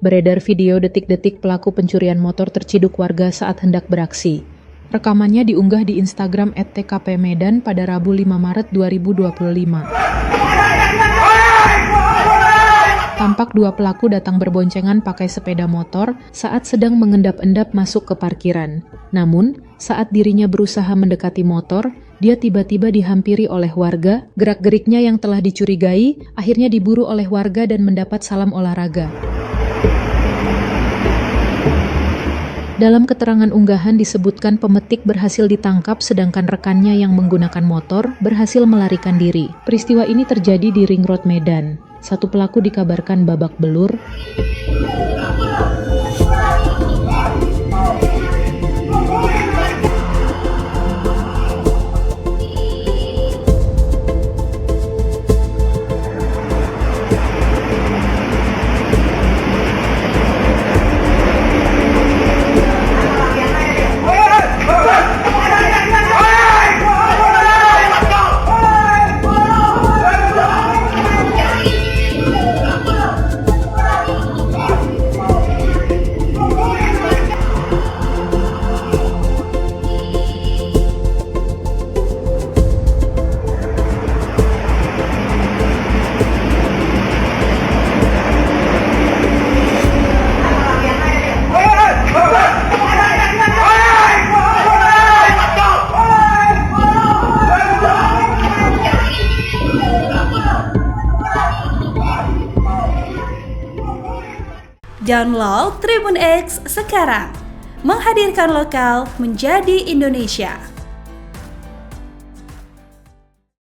Beredar video detik-detik pelaku pencurian motor terciduk warga saat hendak beraksi. Rekamannya diunggah di Instagram @tkpmedan pada Rabu 5 Maret 2025. Tampak dua pelaku datang berboncengan pakai sepeda motor saat sedang mengendap-endap masuk ke parkiran. Namun, saat dirinya berusaha mendekati motor, dia tiba-tiba dihampiri oleh warga. Gerak-geriknya yang telah dicurigai akhirnya diburu oleh warga dan mendapat salam olahraga. Dalam keterangan unggahan disebutkan pemetik berhasil ditangkap sedangkan rekannya yang menggunakan motor berhasil melarikan diri. Peristiwa ini terjadi di Ring Road Medan. Satu pelaku dikabarkan babak belur. Download Tribun X sekarang, menghadirkan lokal menjadi Indonesia.